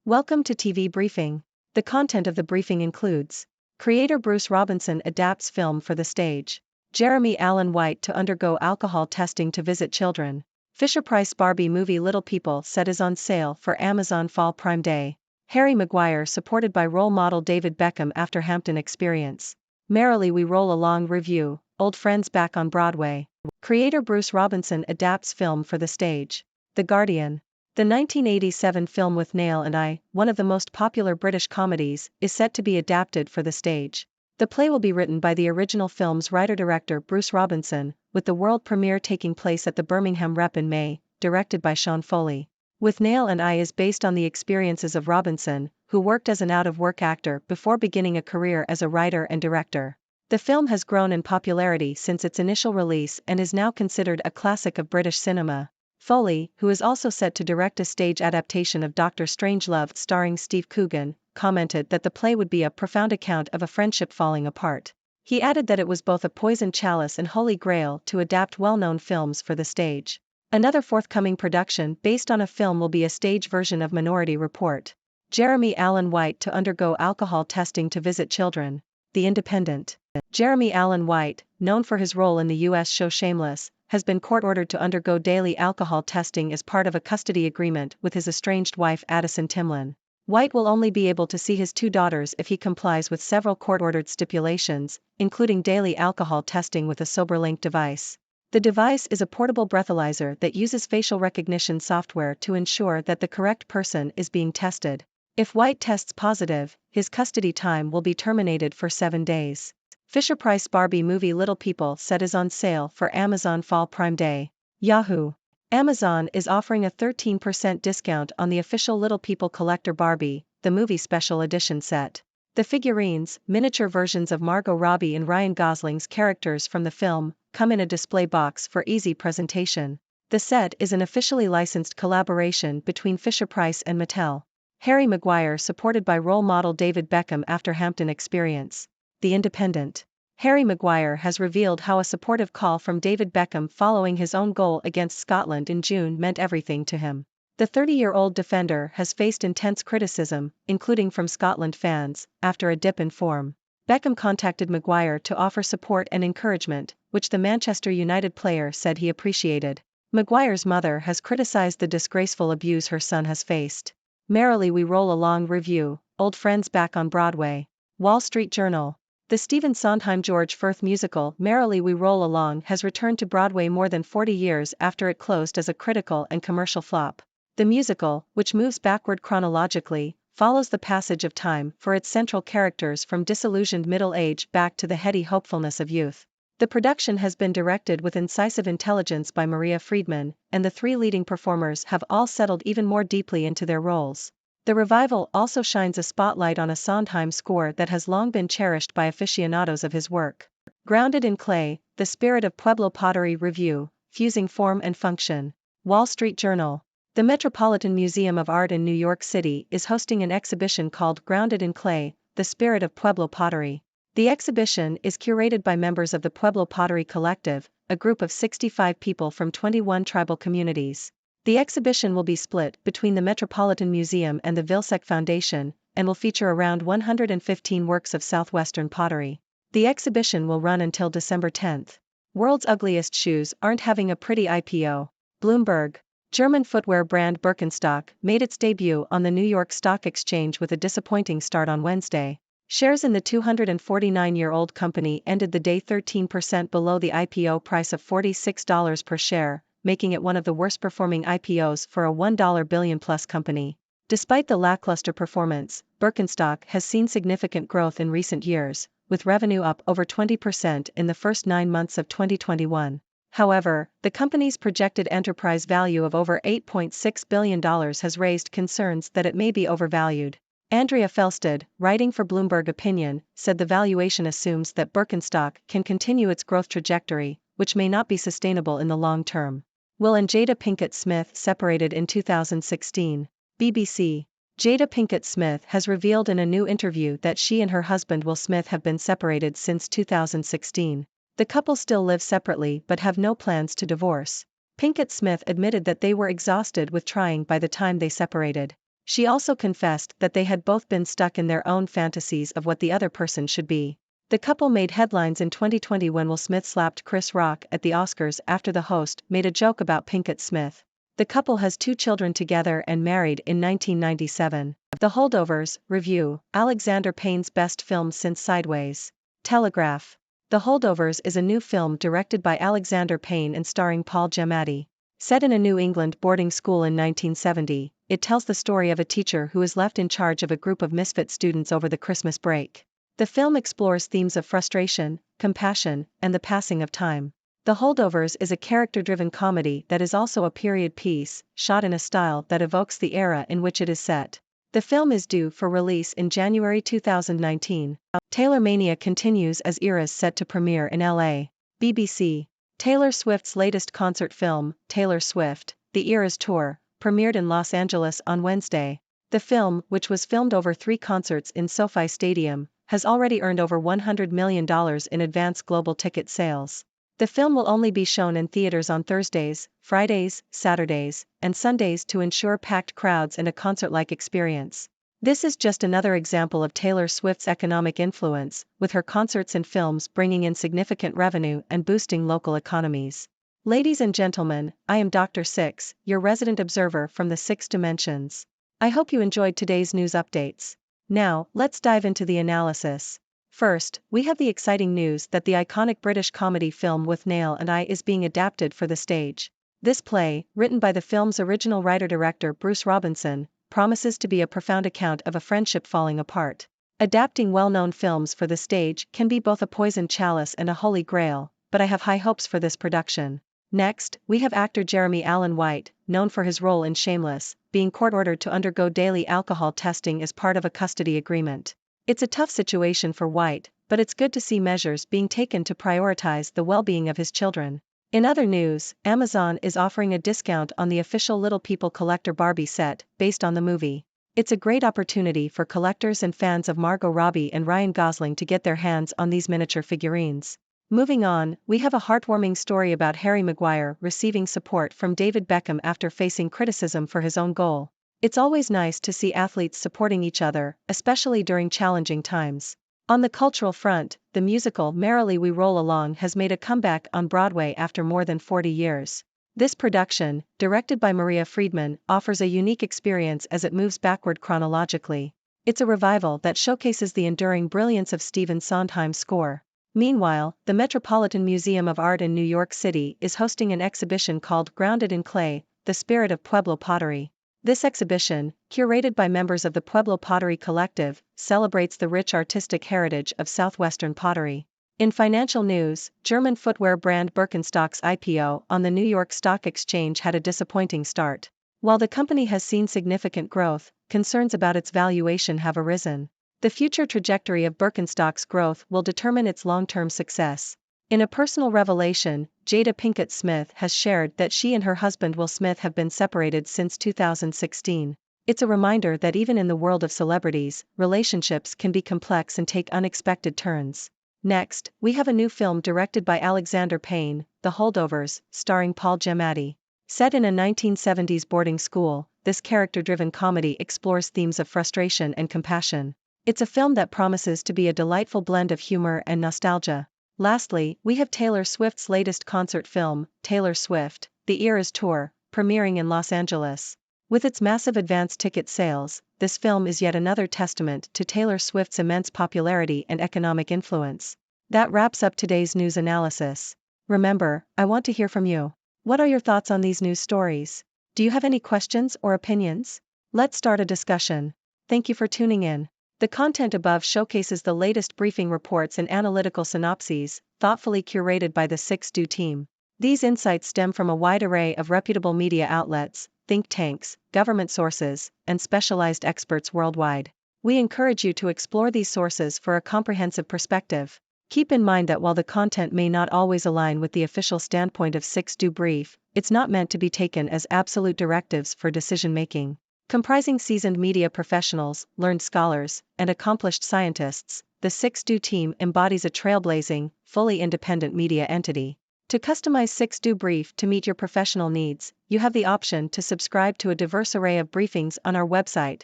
Welcome to TV Briefing. The content of the briefing includes: creator Bruce Robinson adapts film for the stage. Jeremy Allen White to undergo alcohol testing to visit children. Fisher-Price Barbie movie Little People set is on sale for Amazon Fall Prime Day. Harry Maguire supported by role model David Beckham after Hampton Experience. Merrily We Roll Along review, Old Friends back on Broadway. Creator Bruce Robinson adapts film for the stage. The Guardian. The 1987 film With Nail and I, one of the most popular British comedies, is set to be adapted for the stage. The play will be written by the original film's writer-director Bruce Robinson, with the world premiere taking place at the Birmingham Rep in May, directed by Sean Foley. With Nail and I is based on the experiences of Robinson, who worked as an out-of-work actor before beginning a career as a writer and director. The film has grown in popularity since its initial release and is now considered a classic of British cinema. Foley, who is also set to direct a stage adaptation of Dr. Strangelove starring Steve Coogan, commented that the play would be a profound account of a friendship falling apart. He added that it was both a poisoned chalice and holy grail to adapt well-known films for the stage. Another forthcoming production based on a film will be a stage version of Minority Report. Jeremy Allen White to undergo alcohol testing to visit children. The Independent. Jeremy Allen White, known for his role in the U.S. show Shameless, has been court-ordered to undergo daily alcohol testing as part of a custody agreement with his estranged wife Addison Timlin. White will only be able to see his two daughters if he complies with several court-ordered stipulations, including daily alcohol testing with a SoberLink device. The device is a portable breathalyzer that uses facial recognition software to ensure that the correct person is being tested. If White tests positive, his custody time will be terminated for 7 days. Fisher-Price Barbie movie Little People set is on sale for Amazon Fall Prime Day. Yahoo! Amazon is offering a 13% discount on the official Little People Collector Barbie, the movie special edition set. The figurines, miniature versions of Margot Robbie and Ryan Gosling's characters from the film, come in a display box for easy presentation. The set is an officially licensed collaboration between Fisher-Price and Mattel. Harry Maguire supported by role model David Beckham after Hampton Experience. The Independent. Harry Maguire has revealed how a supportive call from David Beckham following his own goal against Scotland in June meant everything to him. The 30-year-old defender has faced intense criticism, including from Scotland fans, after a dip in form. Beckham contacted Maguire to offer support and encouragement, which the Manchester United player said he appreciated. Maguire's mother has criticized the disgraceful abuse her son has faced. Merrily We Roll Along review, Old Friends back on Broadway. Wall Street Journal. The Stephen Sondheim George Firth musical Merrily We Roll Along has returned to Broadway more than 40 years after it closed as a critical and commercial flop. The musical, which moves backward chronologically, follows the passage of time for its central characters from disillusioned middle age back to the heady hopefulness of youth. The production has been directed with incisive intelligence by Maria Friedman, and the 3 leading performers have all settled even more deeply into their roles. The revival also shines a spotlight on a Sondheim score that has long been cherished by aficionados of his work. Grounded in Clay, the Spirit of Pueblo Pottery review, fusing form and function. Wall Street Journal. The Metropolitan Museum of Art in New York City is hosting an exhibition called Grounded in Clay, the Spirit of Pueblo Pottery. The exhibition is curated by members of the Pueblo Pottery Collective, a group of 65 people from 21 tribal communities. The exhibition will be split between the Metropolitan Museum and the Vilsec Foundation, and will feature around 115 works of southwestern pottery. The exhibition will run until December 10. World's Ugliest Shoes aren't having a pretty IPO. Bloomberg. German footwear brand Birkenstock made its debut on the New York Stock Exchange with a disappointing start on Wednesday. Shares in the 249-year-old company ended the day 13% below the IPO price of $46 per share, making it one of the worst-performing IPOs for a $1 billion-plus company. Despite the lackluster performance, Birkenstock has seen significant growth in recent years, with revenue up over 20% in the first 9 months of 2021. However, the company's projected enterprise value of over $8.6 billion has raised concerns that it may be overvalued. Andrea Felsted, writing for Bloomberg Opinion, said the valuation assumes that Birkenstock can continue its growth trajectory, which may not be sustainable in the long term. Will and Jada Pinkett Smith separated in 2016. BBC. Jada Pinkett Smith has revealed in a new interview that she and her husband Will Smith have been separated since 2016. The couple still live separately but have no plans to divorce. Pinkett Smith admitted that they were exhausted with trying by the time they separated. She also confessed that they had both been stuck in their own fantasies of what the other person should be. The couple made headlines in 2020 when Will Smith slapped Chris Rock at the Oscars after the host made a joke about Pinkett Smith. The couple has 2 children together and married in 1997. The Holdovers, review, Alexander Payne's best film since Sideways. Telegraph. The Holdovers is a new film directed by Alexander Payne and starring Paul Giamatti. Set in a New England boarding school in 1970, it tells the story of a teacher who is left in charge of a group of misfit students over the Christmas break. The film explores themes of frustration, compassion, and the passing of time. The Holdovers is a character-driven comedy that is also a period piece, shot in a style that evokes the era in which it is set. The film is due for release in January 2019. Taylor Mania continues as Eras set to premiere in LA. BBC. Taylor Swift's latest concert film, Taylor Swift: The Eras Tour, premiered in Los Angeles on Wednesday. The film, which was filmed over 3 concerts in SoFi Stadium, has already earned over $100 million in advance global ticket sales. The film will only be shown in theaters on Thursdays, Fridays, Saturdays, and Sundays to ensure packed crowds and a concert-like experience. This is just another example of Taylor Swift's economic influence, with her concerts and films bringing in significant revenue and boosting local economies. Ladies and gentlemen, I am Dr. Six, your resident observer from the 6 dimensions. I hope you enjoyed today's news updates. Now, let's dive into the analysis. First, we have the exciting news that the iconic British comedy film Withnail and I is being adapted for the stage. This play, written by the film's original writer-director Bruce Robinson, promises to be a profound account of a friendship falling apart. Adapting well-known films for the stage can be both a poisoned chalice and a holy grail, but I have high hopes for this production. Next, we have actor Jeremy Allen White, known for his role in Shameless, being court-ordered to undergo daily alcohol testing as part of a custody agreement. It's a tough situation for White, but it's good to see measures being taken to prioritize the well-being of his children. In other news, Amazon is offering a discount on the official Little People Collector Barbie set, based on the movie. It's a great opportunity for collectors and fans of Margot Robbie and Ryan Gosling to get their hands on these miniature figurines. Moving on, we have a heartwarming story about Harry Maguire receiving support from David Beckham after facing criticism for his own goal. It's always nice to see athletes supporting each other, especially during challenging times. On the cultural front, the musical Merrily We Roll Along has made a comeback on Broadway after more than 40 years. This production, directed by Maria Friedman, offers a unique experience as it moves backward chronologically. It's a revival that showcases the enduring brilliance of Stephen Sondheim's score. Meanwhile, the Metropolitan Museum of Art in New York City is hosting an exhibition called Grounded in Clay, The Spirit of Pueblo Pottery. This exhibition, curated by members of the Pueblo Pottery Collective, celebrates the rich artistic heritage of southwestern pottery. In financial news, German footwear brand Birkenstock's IPO on the New York Stock Exchange had a disappointing start. While the company has seen significant growth, concerns about its valuation have arisen. The future trajectory of Birkenstock's growth will determine its long-term success. In a personal revelation, Jada Pinkett Smith has shared that she and her husband Will Smith have been separated since 2016. It's a reminder that even in the world of celebrities, relationships can be complex and take unexpected turns. Next, we have a new film directed by Alexander Payne, The Holdovers, starring Paul Giamatti. Set in a 1970s boarding school, this character-driven comedy explores themes of frustration and compassion. It's a film that promises to be a delightful blend of humor and nostalgia. Lastly, we have Taylor Swift's latest concert film, Taylor Swift: The Eras Tour, premiering in Los Angeles. With its massive advance ticket sales, this film is yet another testament to Taylor Swift's immense popularity and economic influence. That wraps up today's news analysis. Remember, I want to hear from you. What are your thoughts on these news stories? Do you have any questions or opinions? Let's start a discussion. Thank you for tuning in. The content above showcases the latest briefing reports and analytical synopses, thoughtfully curated by the 6Do team. These insights stem from a wide array of reputable media outlets, think tanks, government sources, and specialized experts worldwide. We encourage you to explore these sources for a comprehensive perspective. Keep in mind that while the content may not always align with the official standpoint of 6Do Brief, it's not meant to be taken as absolute directives for decision-making. Comprising seasoned media professionals, learned scholars, and accomplished scientists, the 6Do team embodies a trailblazing, fully independent media entity. To customize 6Do Brief to meet your professional needs, you have the option to subscribe to a diverse array of briefings on our website,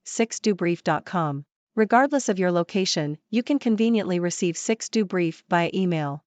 6dobrief.com. Regardless of your location, you can conveniently receive 6Do Brief via email.